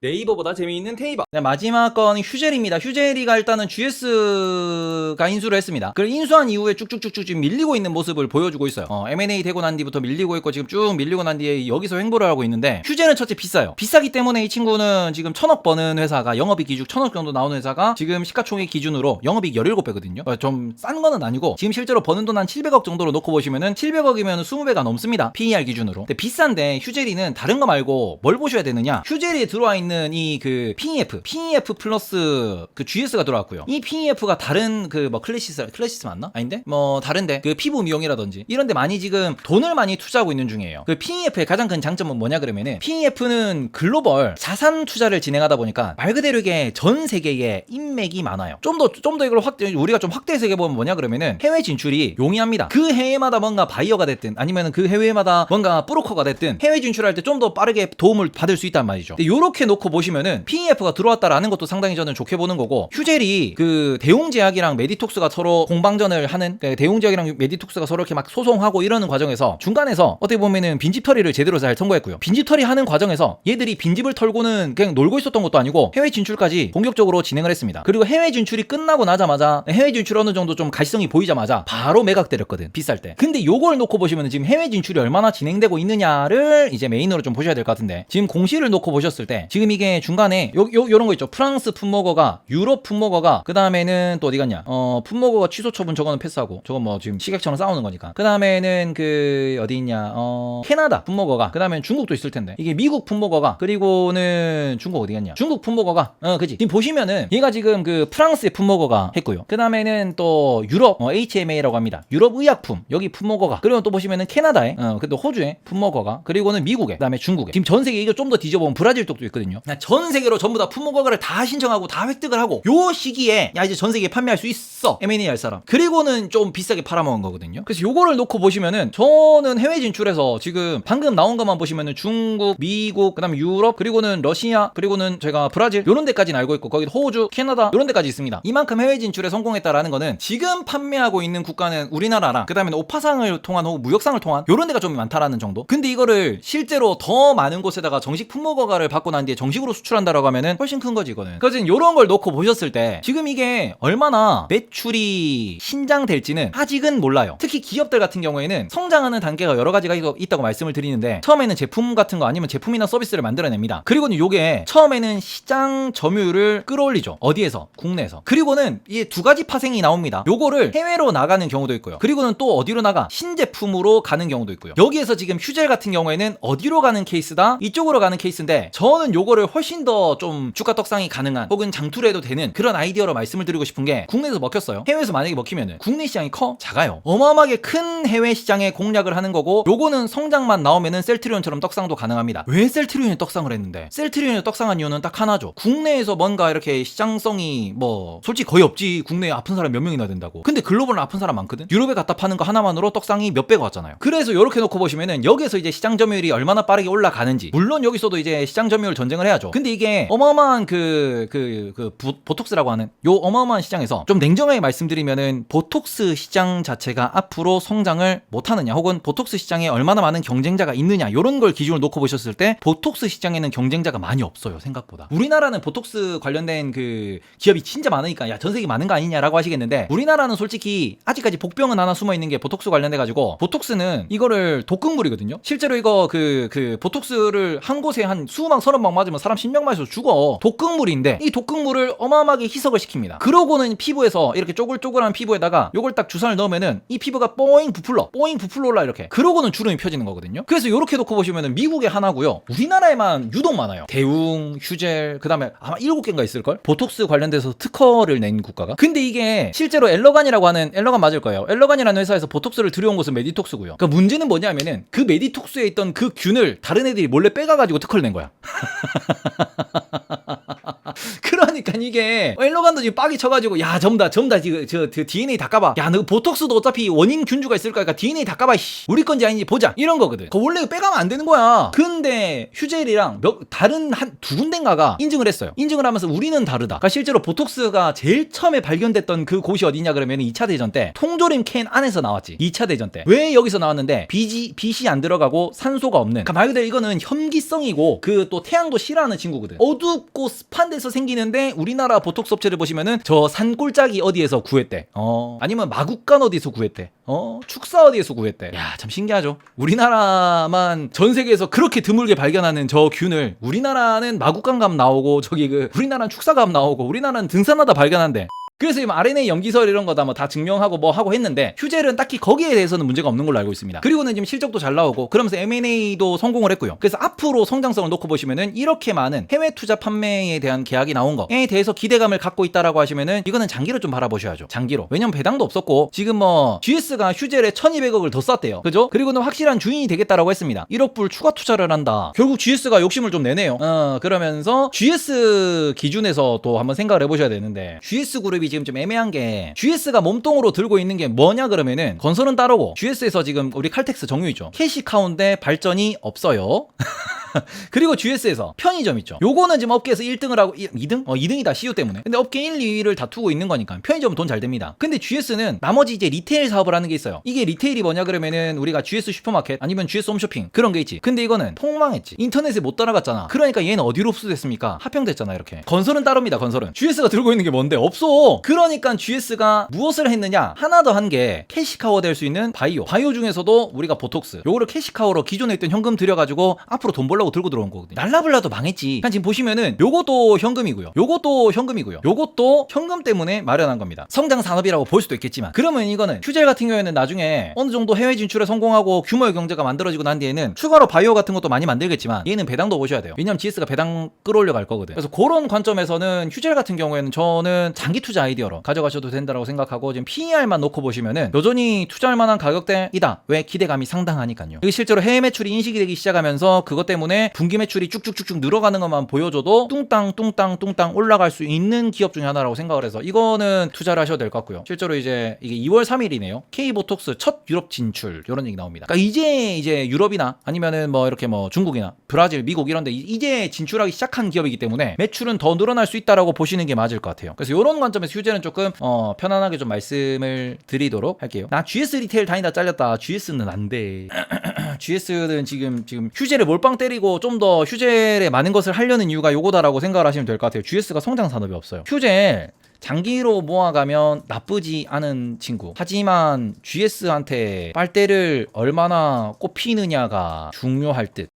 네이버보다 재미있는 테이버. 네, 마지막 건 휴젤입니다. 휴젤이가 일단은 GS가 인수를 했습니다. 그 인수한 이후에 쭉쭉쭉쭉 지금 밀리고 있는 모습을 보여주고 있어요. M&A 되고 난 뒤부터 밀리고 있고 지금 쭉 밀리고 난 뒤에 여기서 횡보를 하고 있는데, 휴젤은 첫째 비싸요. 비싸기 때문에 이 친구는 지금 1000억 버는 회사가, 영업이익 기준 1000억 정도 나오는 회사가 지금 시가총액 기준으로 영업이익 17배거든요. 좀 싼 거는 아니고 지금 실제로 버는 돈 한 700억 정도로 놓고 보시면은 700억이면 20배가 넘습니다. PER 기준으로. 근데 비싼데 휴젤이는 다른 거 말고 뭘 보셔야 되느냐? 휴젤에 들어와 있는 이 그 PEF 플러스 그 GS가 들어왔고요. 이 PEF가 다른 그 뭐 클래시스 맞나? 아닌데? 뭐 다른데 그 피부 미용이라든지 이런데 많이 지금 돈을 많이 투자하고 있는 중이에요. 그 PEF의 가장 큰 장점은 뭐냐 그러면은, PEF는 글로벌 자산 투자를 진행하다 보니까 말 그대로 이게 전 세계에 인맥이 많아요. 좀 더 이걸 우리가 좀 확대해서 보면 뭐냐 그러면은, 해외 진출이 용이합니다. 그 해외마다 뭔가 바이어가 됐든 아니면은 그 해외마다 뭔가 브로커가 됐든 해외 진출할 때 좀 더 빠르게 도움을 받을 수 있단 말이죠. 요렇게 놓고 보시면은 PEF가 들어왔다라는 것도 상당히 저는 좋게 보는 거고, 휴젤이 그 대웅제약이랑 메디톡스가 서로 공방전을 하는, 대웅제약이랑 메디톡스가 서로 이렇게 막 소송하고 이러는 과정에서 중간에서 어떻게 보면은 빈집 털이를 제대로 잘 통과했고요. 빈집 털이 하는 과정에서 얘들이 빈집을 털고는 그냥 놀고 있었던 것도 아니고 해외 진출까지 본격적으로 진행을 했습니다. 그리고 해외 진출이 끝나고 나자마자, 해외 진출 어느 정도 좀 가시성이 보이자마자 바로 매각 때렸거든, 비쌀 때. 근데 요걸 놓고 보시면은 지금 해외 진출이 얼마나 진행되고 있느냐를 이제 메인으로 좀 보셔야 될 것 같은데, 지금 공시를 놓고 보셨을 때 지금 이게 중간에 요런 거 있죠. 프랑스 풋모거가, 유럽 풋모거가, 그 다음에는 또 어디 갔냐, 풋모거가 취소 처분, 저거는 패스하고, 저건 뭐 지금 시객처럼 싸우는 거니까. 그 다음에는 그 어디 있냐, 캐나다 풋모거가, 그 다음엔 중국도 있을 텐데, 이게 미국 풋모거가, 그리고는 중국 어디 갔냐, 중국 풋모거가, 그지. 지금 보시면은 얘가 지금 그 프랑스의 풋모거가 했고요. 그 다음에는 또 유럽, HMA라고 합니다. 유럽 의약품, 여기 풋모거가, 그리고 또 보시면은 캐나다에, 그또 호주에 풋모거가, 그리고는 미국에, 그 다음에 중국에. 지금 전 세계 이거 좀 더 뒤져보면 브라질 쪽도 있거든요. 전 세계로 전부 다 풋모거가를 다 신청하고 다 획득을 하고, 요 시기에 야 이제 전 세계에 판매할 수 있어, M&A 할 사람. 그리고는 좀 비싸게 팔아먹은 거거든요. 그래서 요거를 놓고 보시면은, 저는 해외 진출해서 지금 방금 나온 것만 보시면은 중국, 미국, 그 다음에 유럽, 그리고는 러시아, 그리고는 제가 브라질 요런 데까지는 알고 있고, 거기 호주, 캐나다 요런 데까지 있습니다. 이만큼 해외 진출에 성공했다라는 거는, 지금 판매하고 있는 국가는 우리나라랑, 그 다음에 오파상을 통한 혹은 무역상을 통한 요런 데가 좀 많다라는 정도. 근데 이거를 실제로 더 많은 곳에다가 정식 풋모거가를 받고 난 뒤에 정식으로 수출한다라고 하면은 훨씬 큰 거지 이거는. 그래서 요런 걸 놓고 보셨을 때 지금 이게 얼마나 매출이 신장될지는 아직은 몰라요. 특히 기업들 같은 경우에는 성장하는 단계가 여러 가지가 있다고 말씀을 드리는데, 처음에는 제품 같은 거 아니면 제품이나 서비스를 만들어냅니다. 그리고는 요게 처음에는 시장 점유율을 끌어올리죠. 어디에서? 국내에서. 그리고는 이게 두 가지 파생이 나옵니다. 요거를 해외로 나가는 경우도 있고요. 그리고는 또 어디로 나가? 신제품으로 가는 경우도 있고요. 여기에서 지금 휴젤 같은 경우에는 어디로 가는 케이스다? 이쪽으로 가는 케이스인데, 저는 요거를 훨씬 더 좀 주가 떡상이 가능한, 혹은 장투를 해도 되는 그런 아이디어로 말씀을 드리고 싶은 게, 국내에서 먹혔어요. 해외에서 만약에 먹히면은 국내 시장이 커? 작아요? 어마어마하게 큰 해외 시장에 공략을 하는 거고, 요거는 성장만 나오면은 셀트리온처럼 떡상도 가능합니다. 왜 셀트리온이 떡상을 했는데? 셀트리온이 떡상한 이유는 딱 하나죠. 국내에서 뭔가 이렇게 시장성이 뭐 솔직히 거의 없지. 국내에 아픈 사람 몇 명이나 된다고. 근데 글로벌은 아픈 사람 많거든. 유럽에 갖다 파는 거 하나만으로 떡상이 몇 배가 왔잖아요. 그래서 요렇게 놓고 보시면은 여기에서 이제 시장 점유율이 얼마나 빠르게 올라가는지, 물론 여기서도 이제 시장 점유율 전쟁을 해야죠. 근데 이게 어마어마한 보톡스라고 하는 요 어마어마한 시장에서, 좀 냉정하게 말씀드리면은 보톡스 시장 자체가 앞으로 성장을 못하느냐, 혹은 보톡스 시장에 얼마나 많은 경쟁자가 있느냐, 요런 걸 기준으로 놓고 보셨을 때 보톡스 시장에는 경쟁자가 많이 없어요, 생각보다. 우리나라는 보톡스 관련된 그 기업이 진짜 많으니까 야 전 세계 많은 거 아니냐라고 하시겠는데, 우리나라는 솔직히 아직까지 복병은 하나 숨어 있는 게 보톡스 관련돼 가지고, 보톡스는 이거를 독극물이거든요. 실제로 이거 그 보톡스를 한 곳에 한 20방 30방 맞으면 사람 10명 맞아서 죽어. 독극물인데 이 독극물을 어마어마하게 희석을 시킵니다. 그러고는 피부에서 이렇게 쪼글쪼글한 피부에다가 요걸 딱 주사를 넣으면은 이 피부가 뽀잉 부풀러 올라 이렇게. 그러고는 주름이 펴지는 거거든요. 그래서 요렇게 놓고 보시면은 미국에 하나고요, 우리나라에만 유독 많아요. 대웅, 휴젤, 그 다음에 아마 7개인가 있을걸? 보톡스 관련돼서 특허를 낸 국가가. 근데 이게 실제로 엘러간이라고 하는, 엘러간 맞을 거예요. 엘러간이라는 회사에서 보톡스를 들여온 곳은 메디톡스고요. 그러니까 문제는 뭐냐면은 그 메디톡스에 있던 그 균을 다른 애들이 몰래 빼가가지고 특허를 낸 거야. 그러니까 이게 엘로간도 지금 빡이 쳐가지고 야 전부 다 지금 저 DNA 다 까봐. 야 너 보톡스도 어차피 원인 균주가 있을 거니까 DNA 다 까봐. 우리 건지 아닌지 보자. 이런 거거든. 원래 빼가면 안 되는 거야. 근데 휴젤이랑 다른 한 두 군데인가가 인증을 했어요. 인증을 하면서 우리는 다르다. 그러니까 실제로 보톡스가 제일 처음에 발견됐던 그 곳이 어디냐 그러면 2차 대전 때 통조림 캔 안에서 나왔지. 2차 대전 때. 왜 여기서 나왔는데 빛이 안 들어가고 산소가 없는. 그러니까 말 그대로 이거는 현기성이고 그 또 태양도 싫어하는 친구거든. 어둡고 습한 데서 생기는데 우리나라 보톡스 업체를 보시면은 저 산골짜기 어디에서 구했대. 아니면 마국간 어디서 구했대. 축사 어디에서 구했대. 야, 참 신기하죠. 우리나라만 전 세계에서 그렇게 드물게 발견하는 저 균을 우리나라는 마국간감 나오고 저기 우리나라는 축사감 나오고 우리나라는 등산하다 발견한대. 그래서 지금 RNA 염기설 이런 거 다 뭐 다 증명하고 뭐 하고 했는데 휴젤은 딱히 거기에 대해서는 문제가 없는 걸로 알고 있습니다. 그리고는 지금 실적도 잘 나오고 그러면서 M&A도 성공을 했고요. 그래서 앞으로 성장성을 놓고 보시면은 이렇게 많은 해외 투자 판매에 대한 계약이 나온 거에 대해서 기대감을 갖고 있다라고 하시면은 이거는 장기로 좀 바라보셔야죠. 장기로. 왜냐면 배당도 없었고 지금 뭐 GS가 휴젤에 1200억을 더 쐈대요. 그죠? 그리고는 확실한 주인이 되겠다라고 했습니다. 1억 불 추가 투자를 한다. 결국 GS가 욕심을 좀 내네요. 그러면서 GS 기준에서 또 한번 생각을 해보셔야 되는데 GS 그룹이 지금 좀 애매한 게 GS가 몸통으로 들고 있는 게 뭐냐 그러면은 건설은 따르고 GS에서 지금 우리 칼텍스 정유이죠. 캐시카우인데 발전이 없어요. 그리고 GS에서 편의점 있죠. 요거는 지금 업계에서 1등을 하고 2등? 2등이다 CU 때문에. 근데 업계 1, 2위를 다투고 있는 거니까 편의점은 돈 잘 됩니다. 근데 GS는 나머지 이제 리테일 사업을 하는 게 있어요. 이게 리테일이 뭐냐 그러면은 우리가 GS 슈퍼마켓 아니면 GS 홈쇼핑 그런 게 있지. 근데 이거는 폭망했지. 인터넷에 못 따라갔잖아. 그러니까 얘는 어디로 흡수됐습니까? 하평됐잖아 이렇게. 건설은 따릅니다. 건설은. GS가 들고 있는 게 뭔데? 없어. 그러니까 GS가 무엇을 했느냐? 하나 더 한 게 캐시카우가 될 수 있는 바이오. 바이오 중에서도 우리가 보톡스. 요거를 캐시카우로 기존에 있던 현금 들여가지고 앞으로 돈 벌려고 들고 들어온 거거든요. 날라블라도 망했지. 그냥 지금 보시면은 요것도 현금이고요. 요것도 현금이고요. 요것도 현금 때문에 마련한 겁니다. 성장 산업이라고 볼 수도 있겠지만 그러면 이거는 휴젤 같은 경우에는 나중에 어느 정도 해외 진출에 성공하고 규모의 경제가 만들어지고 난 뒤에는 추가로 바이오 같은 것도 많이 만들겠지만 얘는 배당도 보셔야 돼요. 왜냐면 GS가 배당 끌어올려 갈 거거든. 그래서 그런 관점에서는 휴젤 같은 경우에는 저는 장기 투자 아이디어로 가져가셔도 된다라고 생각하고 지금 PER만 놓고 보시면은 여전히 투자할 만한 가격대이다. 왜? 기대감이 상당하니까요. 여기 실제로 해외 매출이 인식이 되기 시작하면서 그것 때문에 분기 매출이 쭉쭉쭉쭉 늘어가는 것만 보여줘도 뚱땅 올라갈 수 있는 기업 중에 하나라고 생각을 해서 이거는 투자를 하셔도 될 것 같고요. 실제로 이제 이게 2월 3일이네요. K보톡스 첫 유럽 진출 이런 얘기 나옵니다. 그러니까 이제 유럽이나 아니면은 뭐 이렇게 뭐 중국이나 브라질, 미국 이런 데 이제 진출하기 시작한 기업이기 때문에 매출은 더 늘어날 수 있다라고 보시는 게 맞을 것 같아요. 그래서 이런 관점에서 휴재는 조금 편안하게 좀 말씀을 드리도록 할게요. 나 GS 리테일 다니다 잘렸다. GS는 안 돼. GS는 지금 휴젤에 몰빵 때리고 좀 더 휴젤에 많은 것을 하려는 이유가 요거다라고 생각을 하시면 될 것 같아요. GS가 성장 산업이 없어요. 휴젤 장기로 모아가면 나쁘지 않은 친구. 하지만 GS한테 빨대를 얼마나 꼽히느냐가 중요할 듯.